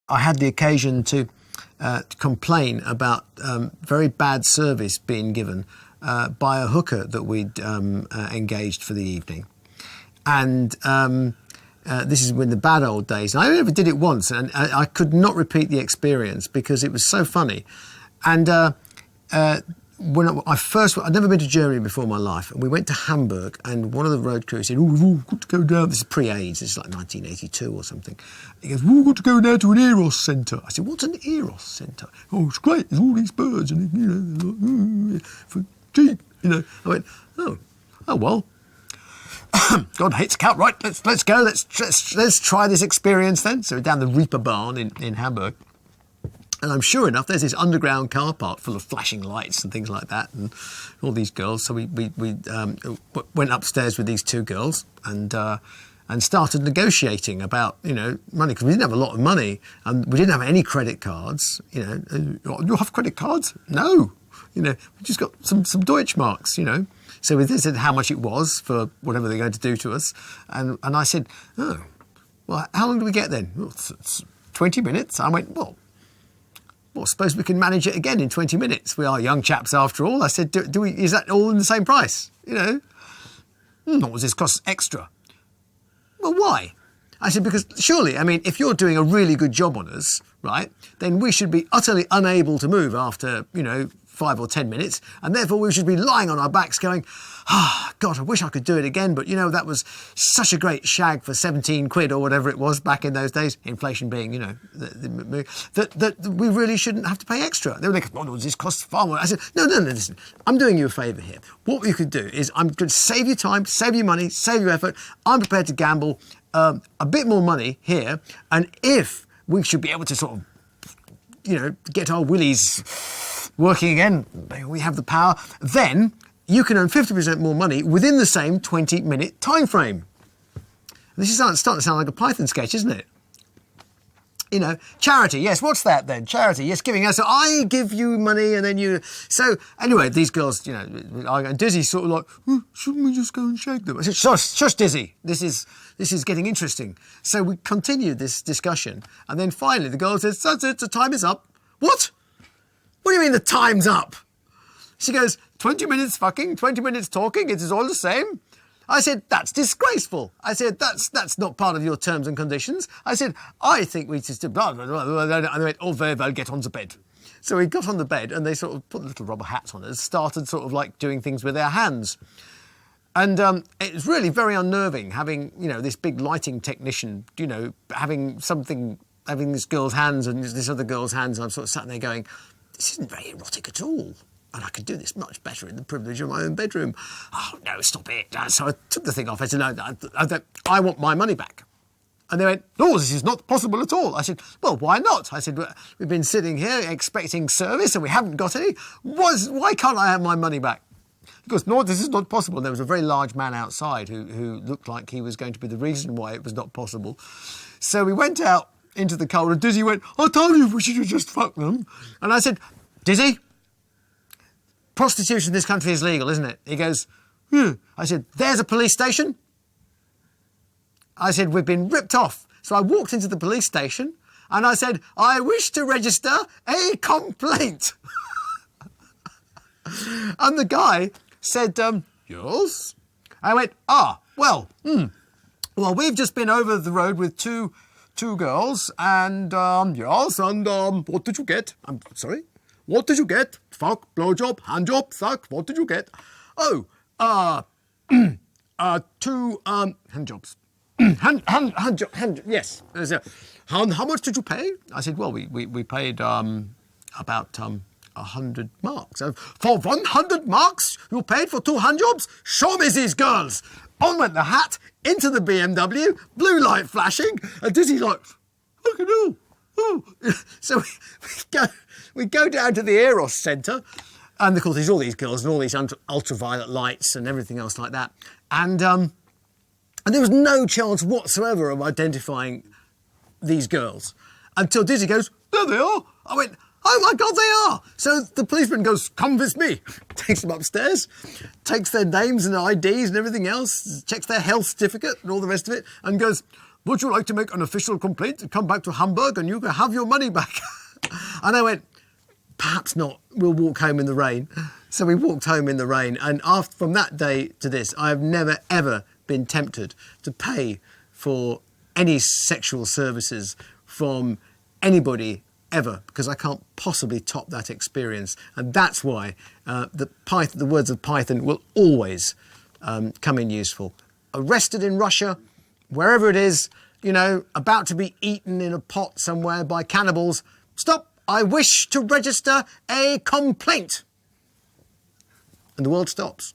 I had the occasion to complain about very bad service being given by a hooker that we'd engaged for the evening. And this is in the bad old days. And I only ever did it once, and I could not repeat the experience because it was so funny. And when I'd never been to Germany before in my life, and we went to Hamburg, and one of the road crew said, "Oh, we've all got to go down." This is pre-AIDS. This is like 1982 or something. He goes, "We've all got to go down to an Eros centre." I said, "What's an Eros centre?" "Oh, it's great. There's all these birds, and for cheap, I went, "Oh well." God hates a cat, right? Let's go. Let's try this experience then. So we're down the Reaper Barn in Hamburg. And sure enough, there's this underground car park full of flashing lights and things like that, and all these girls. So we went upstairs with these two girls and started negotiating about money, because we didn't have a lot of money and we didn't have any credit cards. You have credit cards? No. We just got some Deutschmarks. So they said how much it was for whatever they're going to do to us, and I said, "Oh, well, how long do we get then?" "Well, it's 20 minutes. I went, Well, suppose we can manage it again in 20 minutes. We are young chaps after all. I said, is that all in the same price? What does this cost extra? Well, why? I said, because surely, if you're doing a really good job on us, right, then we should be utterly unable to move after, 5 or 10 minutes, and therefore we should be lying on our backs going, God, I wish I could do it again, but that was such a great shag for 17 quid or whatever it was back in those days, inflation being, that we really shouldn't have to pay extra. They were like, "Oh, this costs far more." I said, no, listen, I'm doing you a favour here. What you could do is I'm going to save you time, save you money, save you effort. I'm prepared to gamble a bit more money here, and if we should be able to sort of, get our willies working again, we have the power, then you can earn 50% more money within the same 20-minute time frame. This is starting to sound like a Python sketch, isn't it? Charity, yes, what's that then? Charity, yes, giving. So I give you money and then you... So, anyway, these girls, Dizzy's sort of like, shouldn't we just go and shake them? I said, shush, Dizzy, this is getting interesting. So we continued this discussion, and then finally the girl says, "That's it, the time is up." "What? What do you mean the time's up?" She goes, 20 minutes fucking, 20 minutes talking, it is all the same. I said, "That's disgraceful." I said, that's not part of your terms and conditions. I said, "I think we just..." blah, blah, blah, blah, and they went, "Oh, very well, get on the bed." So we got on the bed and they sort of put little rubber hats on us, started sort of like doing things with their hands. And it was really very unnerving having, this big lighting technician, having this girl's hands and this other girl's hands. And I'm sort of sat there going, this isn't very erotic at all. And I could do this much better in the privilege of my own bedroom. "Oh, no, stop it." So I took the thing off. I said, "No, I want my money back." And they went, "No, this is not possible at all." I said, "Well, why not?" I said, "We've been sitting here expecting service and we haven't got any. Why can't I have my money back?" He goes, "No, this is not possible." And there was a very large man outside who looked like he was going to be the reason why it was not possible. So we went out into the cold and Dizzy went, "I told you we should have just fucked them." And I said, "Dizzy, prostitution in this country is legal, isn't it?" He goes, "Yeah." I said, "There's a police station." I said, "We've been ripped off." So I walked into the police station and I said, "I wish to register a complaint." And the guy said, "Yes?" I went, well, we've just been over the road with two girls and, yes, and what did you get?" "I'm sorry? What did you get?" "Fuck, blowjob, handjob, suck, what did you get?" "Oh, two handjobs." Hand, yes. How much did you pay?" I said, "Well, we paid about 100 marks. For 100 marks, you paid for 2 handjobs? Show me these girls." On went the hat, into the BMW, blue light flashing, and Dizzy like, "Look at you." So we go down to the Eros Centre, and of course there's all these girls and all these ultraviolet lights and everything else like that. And there was no chance whatsoever of identifying these girls until Dizzy goes, "There they are." I went, "Oh my God, they are." So the policeman goes, "Come with me." Takes them upstairs, takes their names and IDs and everything else, checks their health certificate and all the rest of it, and goes, would you like to make an official complaint and come back to Hamburg and you can have your money back? And I went, perhaps not, we'll walk home in the rain. So we walked home in the rain, and from that day to this, I have never, ever been tempted to pay for any sexual services from anybody ever, because I can't possibly top that experience. And that's why the words of Python will always come in useful. Arrested in Russia, wherever it is, you know, about to be eaten in a pot somewhere by cannibals. Stop, I wish to register a complaint. And the world stops.